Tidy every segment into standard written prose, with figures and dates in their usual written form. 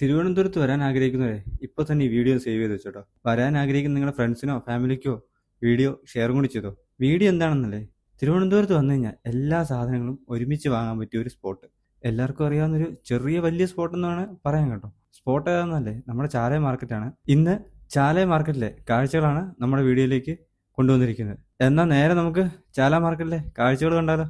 തിരുവനന്തപുരത്ത് വരാൻ ആഗ്രഹിക്കുന്നവരെ ഇപ്പോൾ തന്നെ ഈ വീഡിയോ സേവ് ചെയ്ത് വെച്ചോട്ടോ. വരാൻ ആഗ്രഹിക്കുന്ന നിങ്ങളുടെ ഫ്രണ്ട്സിനോ ഫാമിലിക്കോ വീഡിയോ ഷെയറും കൂടി ചെയ്തോ. വീഡിയോ എന്താണെന്നല്ലേ, തിരുവനന്തപുരത്ത് വന്നു കഴിഞ്ഞാൽ എല്ലാ സാധനങ്ങളും ഒരുമിച്ച് വാങ്ങാൻ പറ്റിയ ഒരു സ്പോട്ട്. എല്ലാവർക്കും അറിയാവുന്നൊരു ചെറിയ വലിയ സ്പോട്ട് എന്നാണ് പറയാൻ കേട്ടോ. സ്പോട്ട് ഏതാണെന്നല്ലേ, നമ്മുടെ ചാലയ മാർക്കറ്റാണ്. ഇന്ന് ചാലയ മാർക്കറ്റിലെ കാഴ്ചകളാണ് നമ്മുടെ വീഡിയോയിലേക്ക് കൊണ്ടുവന്നിരിക്കുന്നത്. എന്നാൽ നേരെ നമുക്ക് ചാല മാർക്കറ്റിലെ കാഴ്ചകൾ കണ്ടാലോ.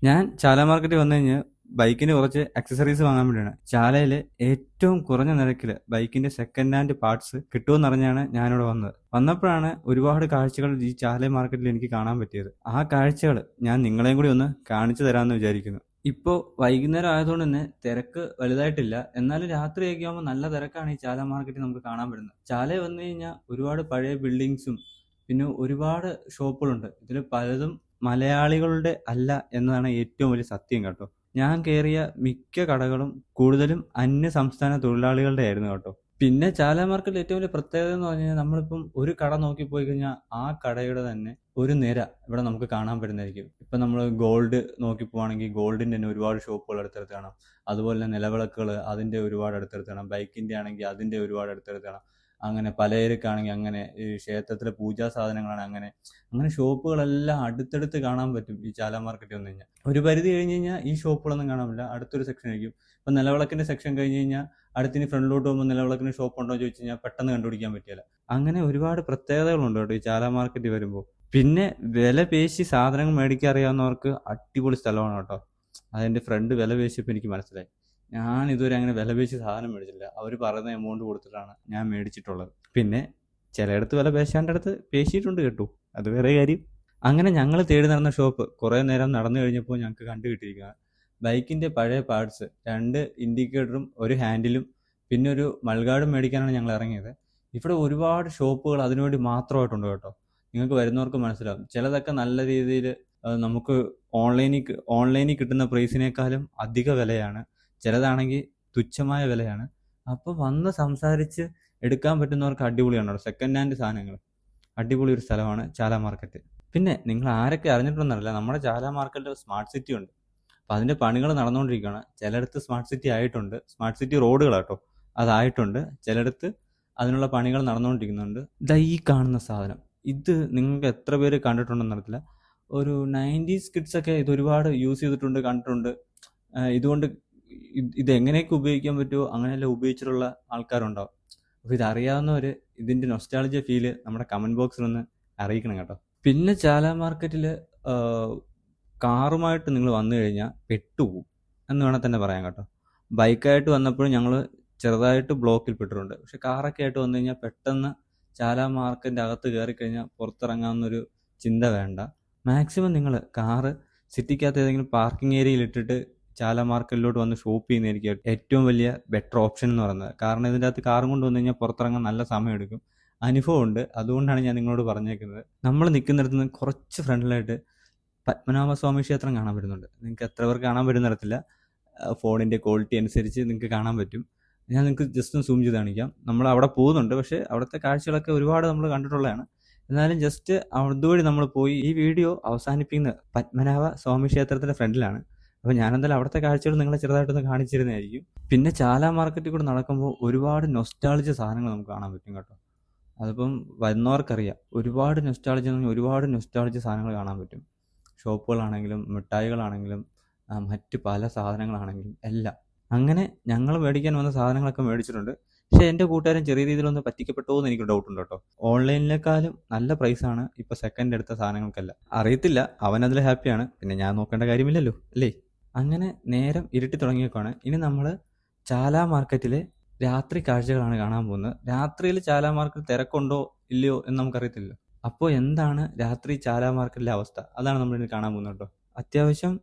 ഞാൻ ചാല മാർക്കറ്റിൽ വന്നു കഴിഞ്ഞാൽ ബൈക്കിന് കുറച്ച് അക്സസറീസ് വാങ്ങാൻ വേണ്ടിയാണ്. ചാലയിൽ ഏറ്റവും കുറഞ്ഞ നിരക്കിൽ ബൈക്കിന്റെ സെക്കൻഡ് ഹാൻഡ് പാർട്സ് കിട്ടുമെന്നറിഞ്ഞാണ് ഞാനിവിടെ വന്നത്. വന്നപ്പോഴാണ് ഒരുപാട് കാഴ്ചകൾ ഈ ചാല മാർക്കറ്റിൽ എനിക്ക് കാണാൻ പറ്റിയത്. ആ കാഴ്ചകൾ ഞാൻ നിങ്ങളെയും കൂടി ഒന്ന് കാണിച്ചു തരാമെന്ന് വിചാരിക്കുന്നു. ഇപ്പോൾ വൈകുന്നേരം ആയതുകൊണ്ട് തന്നെ തിരക്ക് വലുതായിട്ടില്ല. എന്നാലും രാത്രിയൊക്കെ ആകുമ്പോൾ നല്ല തിരക്കാണ് ഈ ചാല മാർക്കറ്റിൽ നമുക്ക് കാണാൻ പറ്റുന്നത്. ചാല വന്നു കഴിഞ്ഞാൽ ഒരുപാട് പഴയ ബിൽഡിങ്സും പിന്നെ ഒരുപാട് ഷോപ്പുകളുണ്ട്. ഇതിൽ പലതും മലയാളികളുടെ അല്ല എന്നതാണ് ഏറ്റവും വലിയ സത്യം കേട്ടോ. ഞാൻ കയറിയ മിക്ക കടകളും കൂടുതലും അന്യ സംസ്ഥാന തൊഴിലാളികളുടെ ആയിരുന്നു കേട്ടോ. പിന്നെ ചാല മാർക്കറ്റിൽ ഏറ്റവും വലിയ പ്രത്യേകത എന്ന് പറഞ്ഞു കഴിഞ്ഞാൽ നമ്മളിപ്പം ഒരു കട നോക്കി പോയി കഴിഞ്ഞാൽ ആ കടയുടെ തന്നെ ഒരു നിര ഇവിടെ നമുക്ക് കാണാൻ പറ്റുന്നതായിരിക്കും. ഇപ്പം നമ്മൾ ഗോൾഡ് നോക്കി പോവാണെങ്കിൽ ഗോൾഡിൻ്റെ തന്നെ ഒരുപാട് ഷോപ്പുകൾ അടുത്തടുത്ത് കാണാം. അതുപോലെ തന്നെ നിലവിളക്കുകൾ അതിൻ്റെ ഒരുപാട് അടുത്തടുത്ത് കാണാം. ബൈക്കിൻ്റെ ആണെങ്കിൽ അതിൻ്റെ ഒരുപാട് അടുത്തടുത്ത് കാണാം. അങ്ങനെ പലചരക്കാണെങ്കിൽ അങ്ങനെ, ഈ ക്ഷേത്രത്തിലെ പൂജാ സാധനങ്ങളാണ് അങ്ങനെ അങ്ങനെ ഷോപ്പുകളെല്ലാം അടുത്തടുത്ത് കാണാൻ പറ്റും ഈ ചാല മാർക്കറ്റിൽ വന്നു കഴിഞ്ഞാൽ. ഒരു പരിധി കഴിഞ്ഞ് കഴിഞ്ഞാൽ ഈ ഷോപ്പുകളൊന്നും കാണാൻ പറ്റില്ല, അടുത്തൊരു സെക്ഷൻ ആയിരിക്കും. ഇപ്പം നിലവിളക്കിൻ്റെ സെക്ഷൻ കഴിഞ്ഞ് കഴിഞ്ഞാൽ അടുത്തിന് ഫ്രണ്ടിലോട്ട് പോകുമ്പോൾ നിലവിളക്കിന് ഷോപ്പ് ഉണ്ടോ എന്ന് ചോദിച്ചു കഴിഞ്ഞാൽ പെട്ടെന്ന് കണ്ടുപിടിക്കാൻ പറ്റില്ല. അങ്ങനെ ഒരുപാട് പ്രത്യേകതകളുണ്ട് കേട്ടോ ഈ ചാല മാർക്കറ്റിൽ വരുമ്പോൾ. പിന്നെ വില പേശി സാധനങ്ങൾ മേടിക്കാൻ അറിയാവുന്നവർക്ക് അടിപൊളി സ്ഥലമാണ് കേട്ടോ. അതിൻ്റെ ഫ്രണ്ട് വില പേശിയപ്പോൾ എനിക്ക് മനസ്സിലായി. ഞാൻ ഇതുവരെ അങ്ങനെ വില പേശി സാധനം മേടിച്ചില്ല. അവർ പറയുന്ന എമൗണ്ട് കൊടുത്തിട്ടാണ് ഞാൻ മേടിച്ചിട്ടുള്ളത്. പിന്നെ ചിലയിടത്ത് വില പേശാണ്ടടുത്ത് പേശിയിട്ടുണ്ട് കേട്ടോ, അത് വേറെ കാര്യം. അങ്ങനെ ഞങ്ങൾ തേടി നടന്ന ഷോപ്പ് കുറേ നേരം നടന്നു കഴിഞ്ഞപ്പോൾ ഞങ്ങൾക്ക് കണ്ടു കിട്ടിയിരിക്കുകയാണ് ബൈക്കിൻ്റെ പഴയ പാർട്സ്. 2 ഇൻഡിക്കേറ്ററും ഒരു ഹാൻഡിലും പിന്നെ ഒരു മൾഗാർഡും മേടിക്കാനാണ് ഞങ്ങൾ ഇറങ്ങിയത്. ഇവിടെ ഒരുപാട് ഷോപ്പുകൾ അതിനുവേണ്ടി മാത്രമായിട്ടുണ്ട് കേട്ടോ. നിങ്ങൾക്ക് വരുന്നവർക്ക് മനസ്സിലാവും. ചിലതൊക്കെ നല്ല രീതിയിൽ നമുക്ക് ഓൺലൈനിൽ കിട്ടുന്ന പ്രൈസിനേക്കാളും അധിക വിലയാണ്. ചിലതാണെങ്കിൽ തുച്ഛമായ വിലയാണ്. അപ്പോൾ വന്ന് സംസാരിച്ച് എടുക്കാൻ പറ്റുന്നവർക്ക് അടിപൊളിയാണ്. സെക്കൻഡ് ഹാൻഡ് സാധനങ്ങൾ അടിപൊളി ഒരു സ്ഥലമാണ് ചാല മാർക്കറ്റ്. പിന്നെ നിങ്ങൾ ആരൊക്കെ അറിഞ്ഞിട്ടുണ്ടെന്നറിയില്ല, നമ്മുടെ ചാല മാർക്കറ്റിൽ സ്മാർട്ട് സിറ്റി ഉണ്ട്. അപ്പോൾ അതിൻ്റെ പണികൾ നടന്നുകൊണ്ടിരിക്കുകയാണ്. ചിലയിടത്ത് സ്മാർട്ട് സിറ്റി ആയിട്ടുണ്ട്, സ്മാർട്ട് സിറ്റി റോഡുകളാട്ടോ അതായിട്ടുണ്ട്. ചിലയിടത്ത് അതിനുള്ള പണികൾ നടന്നുകൊണ്ടിരിക്കുന്നുണ്ട്. ഇതാ ഈ കാണുന്ന സാധനം, ഇത് നിങ്ങൾക്ക് എത്ര പേര് കണ്ടിട്ടുണ്ടെന്ന് അറിയത്തില്ല. ഒരു 90s കിഡ്സൊക്കെ ഇത് ഒരുപാട് യൂസ് ചെയ്തിട്ടുണ്ട്, കണ്ടിട്ടുണ്ട്. ഇതുകൊണ്ട് ഇതെങ്ങനെയൊക്കെ ഉപയോഗിക്കാൻ പറ്റുമോ അങ്ങനെയെല്ലാം ഉപയോഗിച്ചിട്ടുള്ള ആൾക്കാരുണ്ടാവും. അപ്പോൾ ഇതറിയാവുന്നവർ ഇതിൻ്റെ നൊസ്റ്റാൾജിയ ഫീല് നമ്മുടെ കമൻറ്റ് ബോക്സിലൊന്ന് അറിയിക്കണം കേട്ടോ. പിന്നെ ചാല മാർക്കറ്റിൽ കാറുമായിട്ട് നിങ്ങൾ വന്നു കഴിഞ്ഞാൽ പെട്ടുപോകും എന്ന് വേണേൽ തന്നെ പറയാം കേട്ടോ. ബൈക്കായിട്ട് വന്നപ്പോഴും ഞങ്ങൾ ചെറുതായിട്ട് ബ്ലോക്കിൽ പെട്ടിട്ടുണ്ട്. പക്ഷെ കാറൊക്കെ ആയിട്ട് വന്നു കഴിഞ്ഞാൽ പെട്ടെന്ന് ചാല മാർക്കറ്റിൻ്റെ അകത്ത് കയറിക്കഴിഞ്ഞാൽ പുറത്തിറങ്ങാവുന്നൊരു ചിന്ത വേണ്ട. മാക്സിമം നിങ്ങൾ കാറ് സിറ്റിക്കകത്ത് ഏതെങ്കിലും പാർക്കിംഗ് ഏരിയയിൽ ഇട്ടിട്ട് ചാല മാർക്കറ്റിലോട്ട് വന്ന് ഷോപ്പ് ചെയ്യുന്നതായിരിക്കും ഏറ്റവും വലിയ ബെറ്റർ ഓപ്ഷൻ എന്ന് പറയുന്നത്. കാരണം ഇതിൻ്റെ അകത്ത് കാറും കൊണ്ട് വന്നു കഴിഞ്ഞാൽ പുറത്തിറങ്ങാൻ നല്ല സമയമെടുക്കും. അനുഭവമുണ്ട്, അതുകൊണ്ടാണ് ഞാൻ നിങ്ങളോട് പറഞ്ഞേക്കുന്നത്. നമ്മൾ നിൽക്കുന്നിടത്ത് നിന്ന് കുറച്ച് ഫ്രണ്ടിലായിട്ട് പത്മനാഭസ്വാമി ക്ഷേത്രം കാണാൻ പറ്റുന്നുണ്ട്. നിങ്ങൾക്ക് എത്ര പേർക്ക് കാണാൻ പറ്റുന്നിടത്തില്ല, ഫോണിൻ്റെ ക്വാളിറ്റി അനുസരിച്ച് നിങ്ങൾക്ക് കാണാൻ പറ്റും. ഞാൻ നിങ്ങൾക്ക് ജസ്റ്റ് ഒന്ന് സൂം ചെയ്ത് കാണിക്കാം. നമ്മൾ അവിടെ പോകുന്നുണ്ട്, പക്ഷേ അവിടുത്തെ കാഴ്ചകളൊക്കെ ഒരുപാട് നമ്മൾ കണ്ടിട്ടുള്ളതാണ്. എന്നാലും ജസ്റ്റ് അതുവഴി നമ്മൾ പോയി ഈ വീഡിയോ അവസാനിപ്പിക്കുന്നത് പത്മനാഭ സ്വാമി ക്ഷേത്രത്തിൻ്റെ ഫ്രണ്ടിലാണ്. അപ്പോൾ ഞാനെന്തായാലും അവിടുത്തെ കാഴ്ചകൾ നിങ്ങളെ ചെറുതായിട്ടൊന്ന് കാണിച്ചിരുന്നതായിരിക്കും. പിന്നെ ചാല മാർക്കറ്റിൽ കൂടെ നടക്കുമ്പോൾ ഒരുപാട് നൊസ്റ്റാൾജിയ സാധനങ്ങൾ നമുക്ക് കാണാൻ പറ്റും കേട്ടോ. അതിപ്പം വരുന്നവർക്കറിയാം, ഒരുപാട് നൊസ്റ്റാൾജിയ സാധനങ്ങൾ കാണാൻ പറ്റും. ഷോപ്പുകളാണെങ്കിലും മിഠായികളാണെങ്കിലും മറ്റ് പല സാധനങ്ങളാണെങ്കിലും എല്ലാം. അങ്ങനെ ഞങ്ങൾ മേടിക്കാൻ വന്ന സാധനങ്ങളൊക്കെ മേടിച്ചിട്ടുണ്ട്. പക്ഷേ എൻ്റെ കൂട്ടുകാരൻ ചെറിയ രീതിയിലൊന്ന് പറ്റിക്കപ്പെട്ടോ എന്ന് എനിക്ക് ഡൗട്ടുണ്ട് കേട്ടോ. ഓൺലൈനിനേക്കാളും നല്ല പ്രൈസാണ് ഇപ്പോൾ സെക്കൻഡ് എടുത്ത സാധനങ്ങൾക്കല്ല. അറിയത്തില്ല, അവനതിൽ ഹാപ്പിയാണ്, പിന്നെ ഞാൻ നോക്കേണ്ട കാര്യമില്ലല്ലോ അല്ലേ. അങ്ങനെ നേരം ഇരുട്ടി തുടങ്ങിയേക്കാണ്. ഇനി നമ്മൾ ചാല മാർക്കറ്റിലെ രാത്രി കാഴ്ചകളാണ് കാണാൻ പോകുന്നത്. രാത്രിയിൽ ചാല മാർക്കറ്റ് തിരക്കുണ്ടോ ഇല്ലയോ എന്ന് നമുക്കറിയത്തില്ല. അപ്പോൾ എന്താണ് രാത്രി ചാല മാർക്കറ്റിലെ അവസ്ഥ, അതാണ് നമ്മളിനി കാണാൻ പോകുന്നത് കേട്ടോ. അത്യാവശ്യം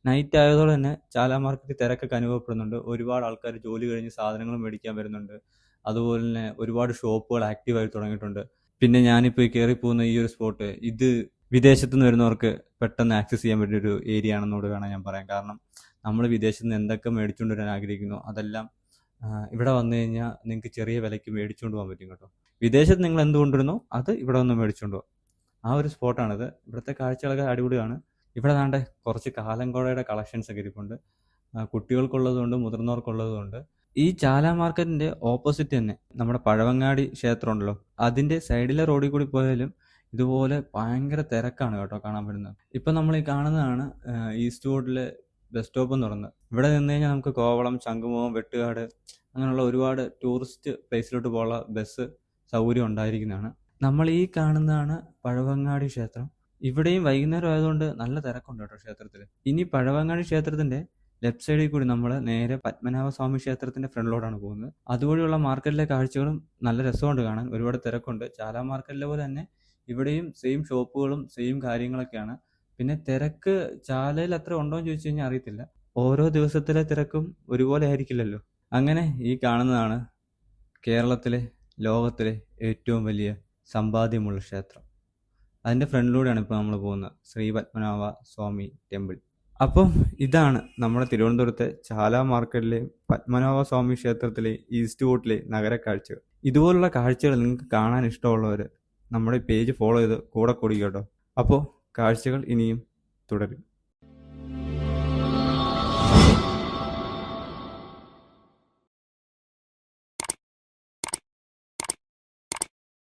നൈറ്റ് ആയതോടെ തന്നെ ചാല മാർക്കറ്റിൽ തിരക്കൊക്കെ അനുഭവപ്പെടുന്നുണ്ട്. ഒരുപാട് ആൾക്കാർ ജോലി കഴിഞ്ഞ് സാധനങ്ങൾ മേടിക്കാൻ വരുന്നുണ്ട്. അതുപോലെ തന്നെ ഒരുപാട് ഷോപ്പുകൾ ആക്റ്റീവായി തുടങ്ങിയിട്ടുണ്ട്. പിന്നെ ഞാനിപ്പോൾ ഈ കയറിപ്പോകുന്ന ഈ ഒരു സ്പോട്ട്, ഇത് വിദേശത്തു നിന്ന് വരുന്നവർക്ക് പെട്ടെന്ന് ആക്സസ് ചെയ്യാൻ പറ്റിയൊരു ഏരിയ ആണെന്നോട് വേണം ഞാൻ പറയാൻ. കാരണം നമ്മൾ വിദേശത്ത് നിന്ന് എന്തൊക്കെ മേടിച്ചുകൊണ്ട് വരാൻ ആഗ്രഹിക്കുന്നു അതെല്ലാം ഇവിടെ വന്നു കഴിഞ്ഞാൽ നിങ്ങൾക്ക് ചെറിയ വിലയ്ക്ക് മേടിച്ചുകൊണ്ട് പോകാൻ പറ്റും കേട്ടോ. വിദേശത്ത് നിങ്ങൾ എന്ത് കൊണ്ടുവരുന്നോ അത് ഇവിടെ വന്ന് മേടിച്ചുകൊണ്ട് പോകാം. ആ ഒരു സ്പോട്ടാണിത്. ഇവിടുത്തെ കാഴ്ചകളൊക്കെ അടിപൊളിയാണ്. ഇവിടെ ദാണ്ടെ കുറച്ച് കാലംകോടയുടെ കളക്ഷൻസ് ഒക്കെ ഇരിപ്പുണ്ട്. കുട്ടികൾക്കുള്ളതുകൊണ്ട് മുതിർന്നവർക്കുള്ളതുകൊണ്ട്. ഈ ചാല മാർക്കറ്റിന്റെ ഓപ്പോസിറ്റ് തന്നെ നമ്മുടെ പഴവങ്ങാടി ക്ഷേത്രം ഉണ്ടല്ലോ, അതിന്റെ സൈഡിലെ റോഡിൽ കൂടി പോയാലും ഇതുപോലെ ഭയങ്കര തിരക്കാണ് കേട്ടോ കാണാൻ പറ്റുന്നത്. ഇപ്പം നമ്മൾ ഈ കാണുന്നതാണ് ഈസ്റ്റ് വോട്ടിലെ ബസ് സ്റ്റോപ്പ് എന്ന് പറയുന്നത്. ഇവിടെ നിന്ന് കഴിഞ്ഞാൽ നമുക്ക് കോവളം, ശംഖുമുഖം, വെട്ടുകാട് അങ്ങനെയുള്ള ഒരുപാട് ടൂറിസ്റ്റ് പ്ലേസിലോട്ട് പോകാനുള്ള ബസ് സൗകര്യം ഉണ്ടായിരിക്കുന്നതാണ്. നമ്മൾ ഈ കാണുന്നതാണ് പഴവങ്ങാടി ക്ഷേത്രം. ഇവിടെയും വൈകുന്നേരം ആയതുകൊണ്ട് നല്ല തിരക്കുണ്ട് കേട്ടോ ക്ഷേത്രത്തിൽ. ഇനി പഴവങ്ങാടി ക്ഷേത്രത്തിന്റെ ലെഫ്റ്റ് സൈഡിൽ കൂടി നമ്മൾ നേരെ പത്മനാഭസ്വാമി ക്ഷേത്രത്തിന്റെ ഫ്രണ്ടിലോട്ടാണ് പോകുന്നത്. അതുവഴിയുള്ള മാർക്കറ്റിലെ കാഴ്ചകളും നല്ല രസമുണ്ട് കാണാൻ. ഒരുപാട് തിരക്കുണ്ട്. ചാല മാർക്കറ്റിലെ പോലെ തന്നെ ഇവിടെയും സെയിം ഷോപ്പുകളും സെയിം കാര്യങ്ങളൊക്കെയാണ്. പിന്നെ തിരക്ക് ചാലയിൽ അത്ര ഉണ്ടോ എന്ന് ചോദിച്ചു കഴിഞ്ഞാൽ അറിയത്തില്ല. ഓരോ ദിവസത്തിലെ തിരക്കും ഒരുപോലെ ആയിരിക്കില്ലല്ലോ. അങ്ങനെ ഈ കാണുന്നതാണ് കേരളത്തിലെ, ലോകത്തിലെ ഏറ്റവും വലിയ സമ്പാദ്യമുള്ള ക്ഷേത്രം. അതിൻ്റെ ഫ്രണ്ടിലൂടെയാണ് ഇപ്പോൾ നമ്മൾ പോകുന്നത്, ശ്രീ പത്മനാഭ സ്വാമി ടെമ്പിൾ. അപ്പം ഇതാണ് നമ്മുടെ തിരുവനന്തപുരത്തെ ചാല മാർക്കറ്റിലെ പത്മനാഭ സ്വാമി ക്ഷേത്രത്തിലെ ഈസ്റ്റ് വോട്ടിലെ നഗരക്കാഴ്ചകൾ. ഇതുപോലുള്ള കാഴ്ചകൾ നിങ്ങൾക്ക് കാണാൻ ഇഷ്ടമുള്ളവർ നമ്മുടെ പേജ് ഫോളോ ചെയ്ത് കൂടെ കൂടി കേട്ടോ. അപ്പോൾ കാഴ്ചകൾ ഇനിയും തുടരും.